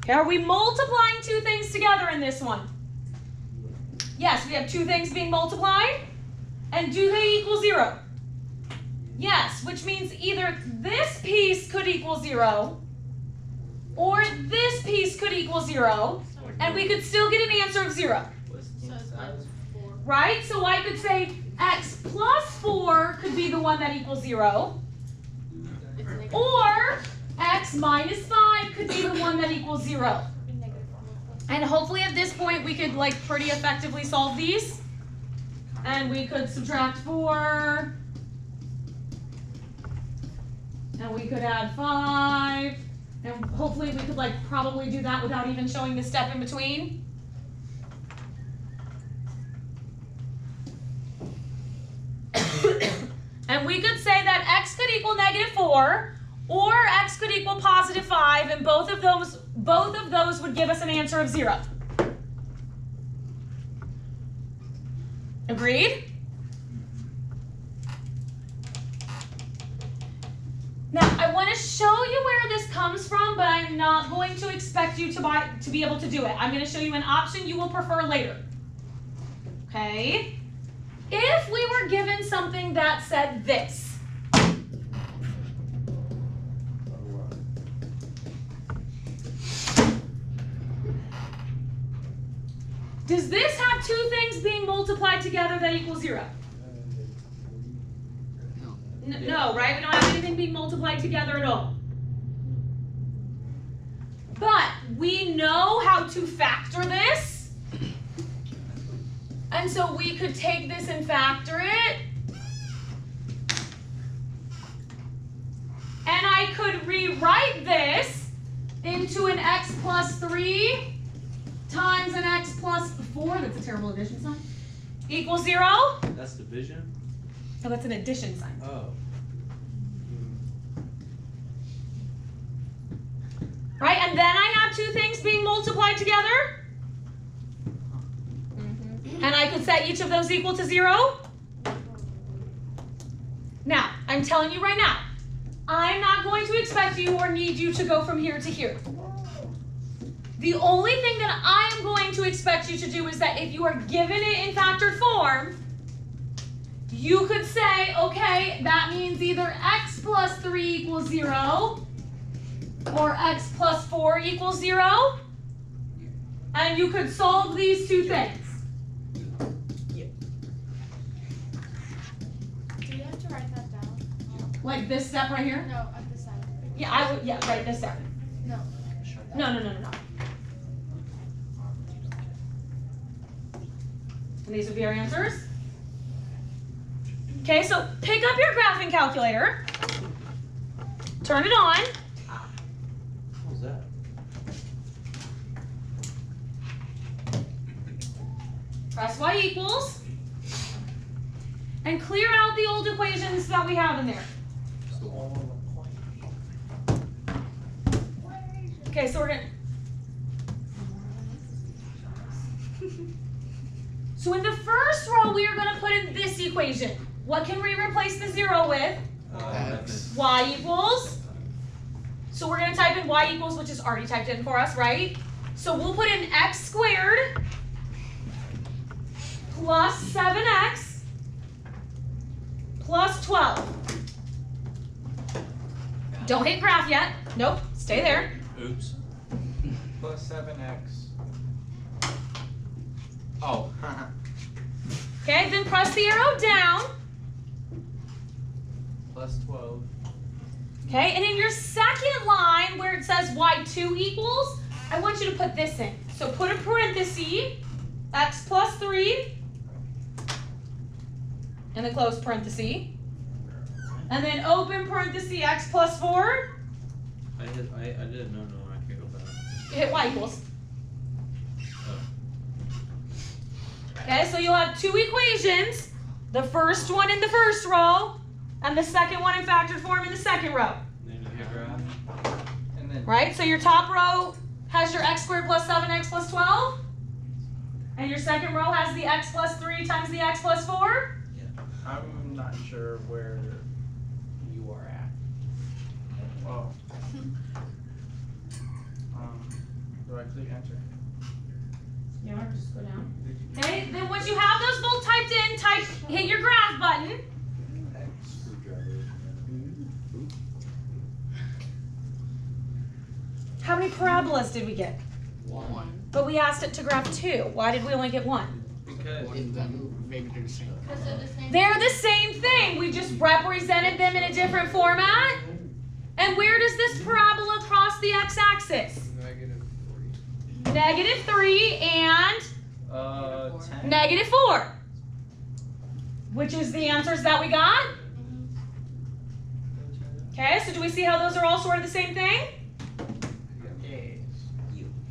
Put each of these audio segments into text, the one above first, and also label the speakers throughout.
Speaker 1: Okay, are we multiplying two things together in this one? Yes, we have two things being multiplied. And do they equal 0? Yes, which means either this piece could equal 0 or this piece could equal 0, and we could still get an answer of 0. Right? So I could say x plus 4 could be the one that equals 0, or x minus 5 could be the one that equals 0. And hopefully at this point we could like pretty effectively solve these. And we could subtract 4. And we could add 5. And hopefully we could like probably do that without even showing the step in between. And we could say that x could equal -4 or x could equal +5, and both of those would give us an answer of 0. Agreed? Now, I want to show you where this comes from, but I'm not going to expect you to be able to do it. I'm going to show you an option you will prefer later. Okay? If we were given something that said this. Does this have two things being multiplied together that equal 0? No, right? We don't have anything being multiplied together at all. But we know how to factor this. And so we could take this and factor it. And I could rewrite this into an x plus 3 times an x plus 4, that's a terrible addition sign, equals 0.
Speaker 2: That's division?
Speaker 1: Oh, that's an addition sign.
Speaker 2: Oh.
Speaker 1: Right, and then I have two things being multiplied together. And I could set each of those equal to 0. Now, I'm telling you right now, I'm not going to expect you or need you to go from here to here. The only thing that I am going to expect you to do is that if you are given it in factored form, you could say, okay, that means either x plus 3 equals 0 or x plus 4 equals 0. And you could solve these two things.
Speaker 3: Do you have to write that down?
Speaker 1: Like this step right here?
Speaker 3: No, at the side.
Speaker 1: Yeah, I would, yeah, right, this step.
Speaker 3: No.
Speaker 1: No. And these would be our answers. Okay, so pick up your graphing calculator. Turn it on.
Speaker 2: What was that?
Speaker 1: Press y equals. And clear out the old equations that we have in there. Okay, so we're going to... So in the first row, we are going to put in this equation. What can we replace the 0 with?
Speaker 2: X.
Speaker 1: Y equals. So we're going to type in y equals, which is already typed in for us, right? So we'll put in x squared plus 7x plus 12. Don't hit graph yet. Nope, stay there.
Speaker 2: Oops.
Speaker 4: Plus 7x. Oh.
Speaker 1: Okay, then press the arrow down.
Speaker 4: Plus 12.
Speaker 1: Okay, and in your second line where it says y2 equals, I want you to put this in. So put a parenthesis, x plus 3, in the close parenthesis, and then open parenthesis, x plus 4.
Speaker 2: I didn't know, I can't go back.
Speaker 1: Hit y equals.
Speaker 2: Oh.
Speaker 1: Okay, so you'll have two equations, the first one in the first row, and the second one in factored form in the second row.
Speaker 2: Then you hit graph.
Speaker 4: And then
Speaker 1: Right, so your top row has your x squared plus 7x plus 12, and your second row has the x plus 3 times the x plus 4.
Speaker 4: I'm not sure where you are at. Oh. answer?
Speaker 1: Yeah, just go down. Okay, then once you have those both typed in, hit your graph button. How many parabolas did we get?
Speaker 5: 1.
Speaker 1: But we asked it to graph 2. Why did we only get 1?
Speaker 2: Because
Speaker 5: Maybe they're the same.
Speaker 3: Because they're the same.
Speaker 1: They're the same thing. We just represented them in a different format. And where does this parabola cross the x-axis? -3 and
Speaker 4: 10.
Speaker 1: -4. Which is the answers that we got? Okay, so do we see how those are all sort of the same thing?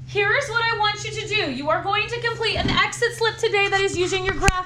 Speaker 1: Here's what I want you to do. You are going to complete an exit slip today that is using your graph